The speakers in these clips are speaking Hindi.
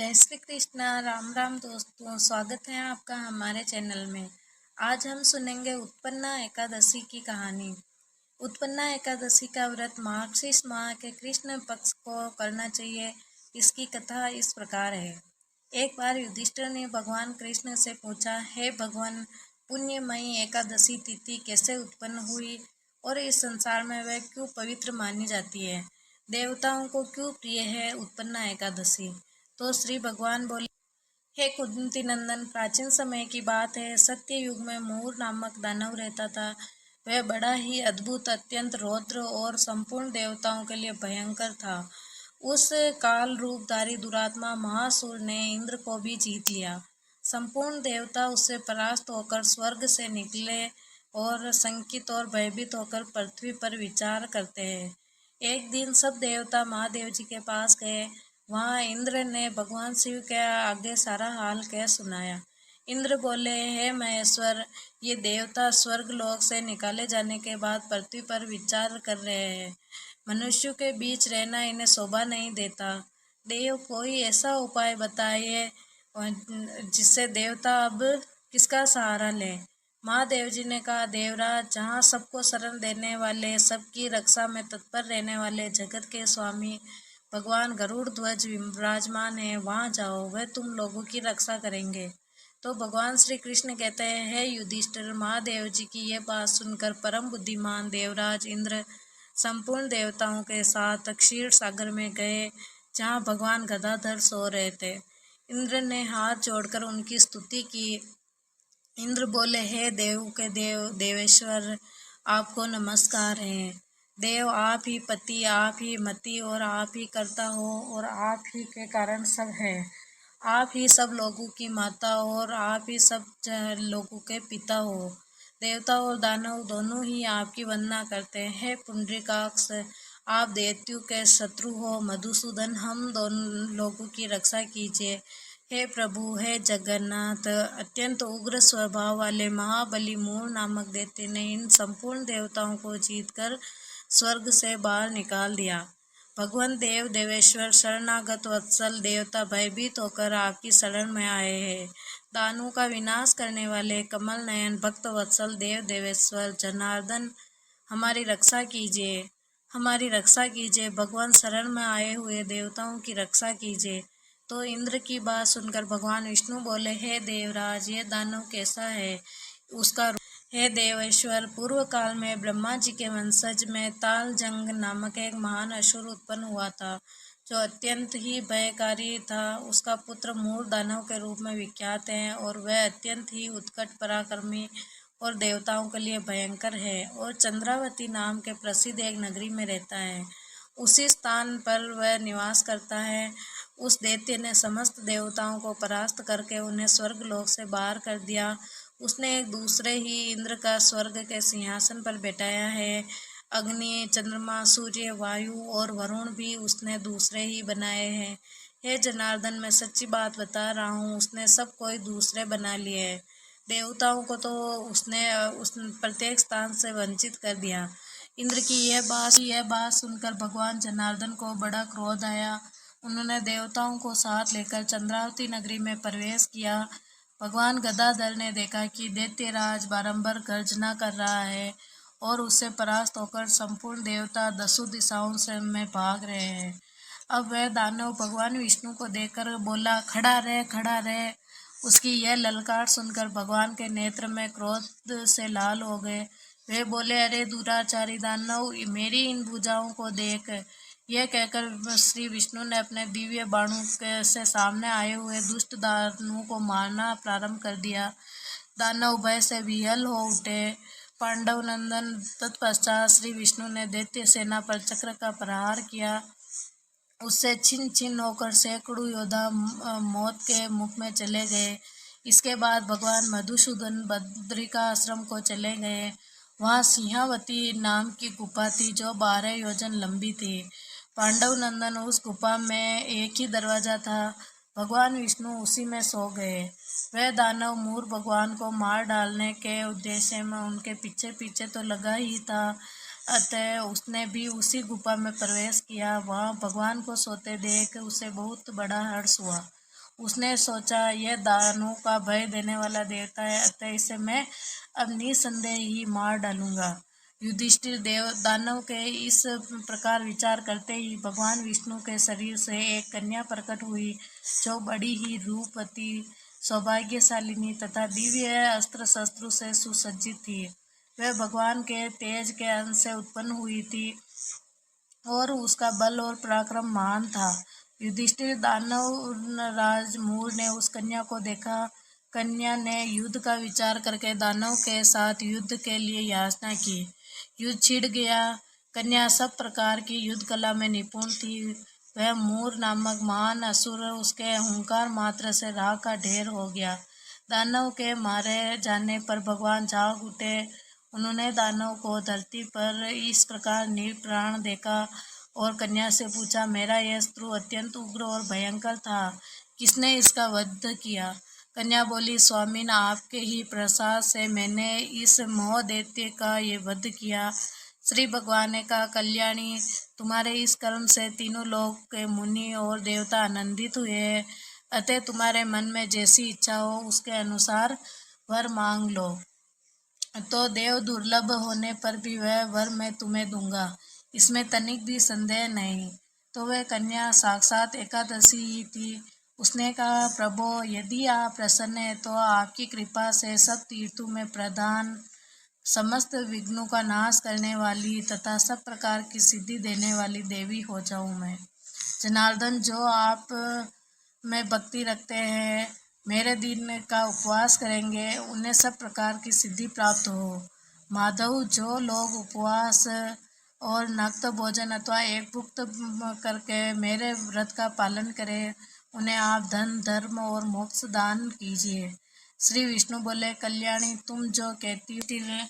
जय श्री कृष्णा। राम राम दोस्तों, स्वागत है आपका हमारे चैनल में। आज हम सुनेंगे उत्पन्ना एकादशी की कहानी। उत्पन्ना एकादशी का व्रत मार्गशीर्ष माह के कृष्ण पक्ष को करना चाहिए। इसकी कथा इस प्रकार है। एक बार युधिष्ठिर ने भगवान कृष्ण से पूछा, हे भगवान, पुण्यमयी एकादशी तिथि कैसे उत्पन्न हुई और इस संसार में वह क्यों पवित्र मानी जाती है? देवताओं को क्यों प्रिय है उत्पन्ना एकादशी? तो श्री भगवान बोले, हे कुंती नंदन, प्राचीन समय की बात है। सत्य युग में मूर नामक दानव रहता था। वह बड़ा ही अद्भुत, अत्यंत रौद्र और संपूर्ण देवताओं के लिए भयंकर था। उस काल रूपधारी दुरात्मा महासुर ने इंद्र को भी जीत लिया। संपूर्ण देवता उससे परास्त होकर स्वर्ग से निकले और शंकित और भयभीत होकर पृथ्वी पर विचार करते हैं। एक दिन सब देवता महादेव जी के पास गए। वहाँ इंद्र ने भगवान शिव के आगे सारा हाल कह सुनाया। इंद्र बोले, हे महेश्वर, ये देवता स्वर्ग लोक से निकाले जाने के बाद पृथ्वी पर विचार कर रहे हैं। मनुष्यों के बीच रहना इन्हें शोभा नहीं देता। देव, कोई ऐसा उपाय बताइए जिससे देवता अब किसका सहारा लें। महादेव जी ने कहा, देवराज, जहाँ सबको शरण देने वाले, सबकी रक्षा में तत्पर रहने वाले जगत के स्वामी भगवान गरुड़ ध्वज विराजमान है, वहाँ जाओ, वह तुम लोगों की रक्षा करेंगे। तो भगवान श्री कृष्ण कहते हैं, हे युधिष्ठिर, महादेव जी की ये बात सुनकर परम बुद्धिमान देवराज इंद्र संपूर्ण देवताओं के साथ क्षीर सागर में गए, जहाँ भगवान गदाधर सो रहे थे। इंद्र ने हाथ जोड़कर उनकी स्तुति की। इंद्र बोले, हे देव के देव, देवेश्वर, आपको नमस्कार है। देव, आप ही पति, आप ही मति और आप ही करता हो और आप ही के कारण सब है। आप ही सब लोगों की माता और आप ही सब लोगों के पिता हो। देवता और दानव दोनों ही आपकी वंदना करते हैं। हे पुंडरीकाक्ष, आप दैत्यों के शत्रु हो। मधुसूदन, हम दोनों लोगों की रक्षा कीजिए। हे प्रभु, हे जगन्नाथ, अत्यंत उग्र स्वभाव वाले महाबली मूर नामक दैत्य ने इन संपूर्ण देवताओं को जीतकर स्वर्ग से बाहर निकाल दिया। भगवान देव देवेश्वर, शरणागत वत्सल देवता भयभीत होकर आपकी शरण में आए हैं। दानवों का विनाश करने वाले कमल नयन भक्त वत्सल देव देवेश्वर जनार्दन, हमारी रक्षा कीजिए, हमारी रक्षा कीजिए। भगवान शरण में आए हुए देवताओं की रक्षा कीजिए। तो इंद्र की बात सुनकर भगवान विष्णु बोले, हे देवराज, ये दानव कैसा है? उसका हे देवेश्वर, पूर्व काल में ब्रह्मा जी के वंशज में तालजंग नामक एक महान असुर उत्पन्न हुआ था, जो अत्यंत ही भयकारी था। उसका पुत्र मूर दानव के रूप में विख्यात है और वह अत्यंत ही उत्कट, पराक्रमी और देवताओं के लिए भयंकर है और चंद्रावती नाम के प्रसिद्ध एक नगरी में रहता है। उसी स्थान पर वह निवास करता है। उस दैत्य ने समस्त देवताओं को परास्त करके उन्हें स्वर्ग लोक से बाहर कर दिया। उसने एक दूसरे ही इंद्र का स्वर्ग के सिंहासन पर बैठाया है। अग्नि, चंद्रमा, सूर्य, वायु और वरुण भी उसने दूसरे ही बनाए हैं। हे जनार्दन, मैं सच्ची बात बता रहा हूँ, उसने सब कोई दूसरे बना लिए हैं। देवताओं को तो उसने उस प्रत्येक स्थान से वंचित कर दिया। इंद्र की यह बात सुनकर भगवान जनार्दन को बड़ा क्रोध आया। उन्होंने देवताओं को साथ लेकर चंद्रावती नगरी में प्रवेश किया। भगवान गदाधर ने देखा कि दैत्यराज बारंबार गर्जना कर रहा है और उससे परास्त होकर संपूर्ण देवता दसों दिशाओं से में भाग रहे हैं। अब वह दानव भगवान विष्णु को देखकर बोला, खड़ा रहे, खड़ा रहे। उसकी यह ललकार सुनकर भगवान के नेत्र में क्रोध से लाल हो गए। वे बोले, अरे दुराचारी दानव, मेरी इन भुजाओं को देख। यह कहकर श्री विष्णु ने अपने दिव्य बाणों से सामने आए हुए दुष्ट दानवों को मारना प्रारंभ कर दिया। दानव भय से विह्वल हो उठे। पांडव नंदन, तत्पश्चात श्री विष्णु ने दैत्य सेना पर चक्र का प्रहार किया। उससे छिन छिन होकर सैकड़ों योद्धा मौत के मुख में चले गए। इसके बाद भगवान मधुसूदन बद्रिका आश्रम को चले गए। वहाँ सिंहावती नाम की गुफा थी, जो 12 योजन लंबी थी। पांडव नंदन, उस गुफा में एक ही दरवाजा था। भगवान विष्णु उसी में सो गए। वह दानव मूर भगवान को मार डालने के उद्देश्य में उनके पीछे पीछे तो लगा ही था, अतः उसने भी उसी गुफा में प्रवेश किया। वहाँ भगवान को सोते देख उसे बहुत बड़ा हर्ष हुआ। उसने सोचा यह दानवों का भय देने वाला देवता है, अतः इसे मैं अब निसंदेह ही मार डालूंगा। युधिष्ठिर देव दानव के इस प्रकार विचार करते ही भगवान विष्णु के शरीर से एक कन्या प्रकट हुई, जो बड़ी ही रूपवती, सौभाग्यशालिनी तथा दिव्य अस्त्र शस्त्रों से सुसज्जित थी। वह भगवान के तेज के अंश से उत्पन्न हुई थी और उसका बल और पराक्रम महान था। युधिष्ठिर दानव राज मूर ने उस कन्या को देखा। कन्या ने युद्ध का विचार करके दानव के साथ युद्ध के लिए याचना की। युद्ध छिड़ गया। कन्या सब प्रकार की युद्ध कला में निपुण थी। वह मूर नामक महान असुर उसके हुंकार मात्र से राख का ढेर हो गया। दानव के मारे जाने पर भगवान जाग उठे। उन्होंने दानव को धरती पर इस प्रकार निप्राण देखा और कन्या से पूछा, मेरा यह शत्रु अत्यंत उग्र और भयंकर था, किसने इसका वध किया? कन्या बोली, स्वामी, आपके ही प्रसाद से मैंने इस मोह दैत्य का ये वध किया। श्री भगवान ने कहा, कल्याणी, तुम्हारे इस कर्म से तीनों लोक के मुनि और देवता आनंदित हुए, अतः तुम्हारे मन में जैसी इच्छा हो उसके अनुसार वर मांग लो। तो देव दुर्लभ होने पर भी वह वर मैं तुम्हें दूंगा, इसमें तनिक भी संदेह नहीं। तो वह कन्या साक्षात एकादशी ही थी। उसने कहा, प्रभो, यदि आप प्रसन्न हैं तो आपकी कृपा से सब तीर्थों में प्रधान, समस्त विघ्नों का नाश करने वाली तथा सब प्रकार की सिद्धि देने वाली देवी हो जाऊं मैं। जनार्दन, जो आप में भक्ति रखते हैं, मेरे दिन का उपवास करेंगे, उन्हें सब प्रकार की सिद्धि प्राप्त हो। माधव, जो लोग उपवास और नक्त भोजन अथवा एक भुक्त करके मेरे व्रत का पालन करें, उन्हें आप धन, धर्म और मोक्ष दान कीजिए। श्री विष्णु बोले, कल्याणी, तुम जो कहती हो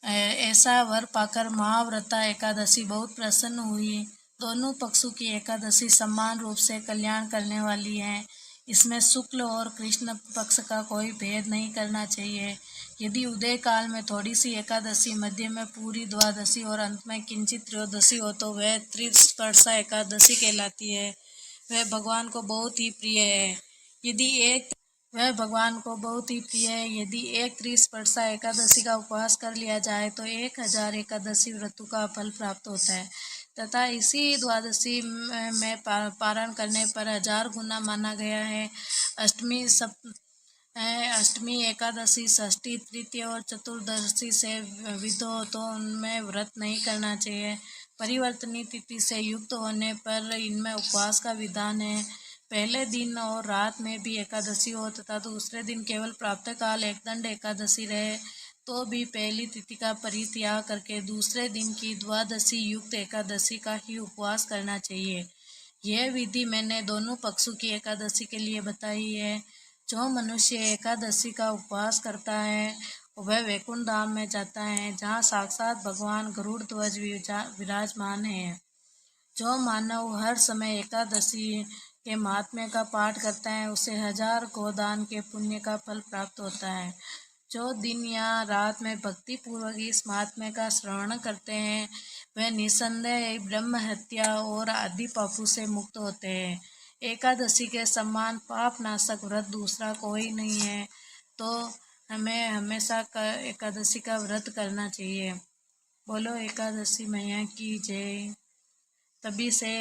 ऐसा वर पाकर महाव्रता एकादशी बहुत प्रसन्न हुई। दोनों पक्षों की एकादशी समान रूप से कल्याण करने वाली है। इसमें शुक्ल और कृष्ण पक्ष का कोई भेद नहीं करना चाहिए। यदि उदय काल में थोड़ी सी एकादशी, मध्य में पूरी द्वादशी और अंत में किंचित त्रयोदशी हो तो वह त्रिस्पर्शा एकादशी कहलाती है। वह भगवान को बहुत ही प्रिय है। यदि एक वह भगवान को बहुत ही प्रिय है। यदि एक त्रिस्पर्शा एकादशी का उपवास कर लिया जाए तो 1000 एकादशी व्रतों का फल प्राप्त होता है तथा इसी द्वादशी में पारण करने पर 1000 गुना माना गया है। अष्टमी सब अष्टमी, एकादशी, षष्ठी, तृतीय और चतुर्दशी से विध हो तो उनमें व्रत नहीं करना चाहिए। परिवर्तनीय तिथि से युक्त होने पर इनमें उपवास का विधान है। पहले दिन और रात में भी एकादशी हो तथा दूसरे दिन केवल प्रातःकाल एकदंड एकादशी रहे तो भी पहली तिथि का परित्याग करके दूसरे दिन की द्वादशी युक्त एकादशी का ही उपवास करना चाहिए। यह विधि मैंने दोनों पक्षों की एकादशी के लिए बताई है। जो मनुष्य एकादशी का उपवास करता है वह वैकुंठ धाम में जाता है, जहाँ साक्षात भगवान गरुड़ ध्वज विराजमान है। जो मानव हर समय एकादशी के महात्म्य का पाठ करता है उसे 1000 गोदान के पुण्य का फल प्राप्त होता है। जो दिन या रात में भक्ति पूर्वक इस महात्म्य का श्रवण करते हैं वह निसंदेह ब्रह्म हत्या और आदि पापों से मुक्त होते हैं। एकादशी के समान पाप नाशक व्रत दूसरा कोई नहीं है, तो हमें हमेशा एकादशी का व्रत करना चाहिए। बोलो एकादशी मैया की जय। तभी से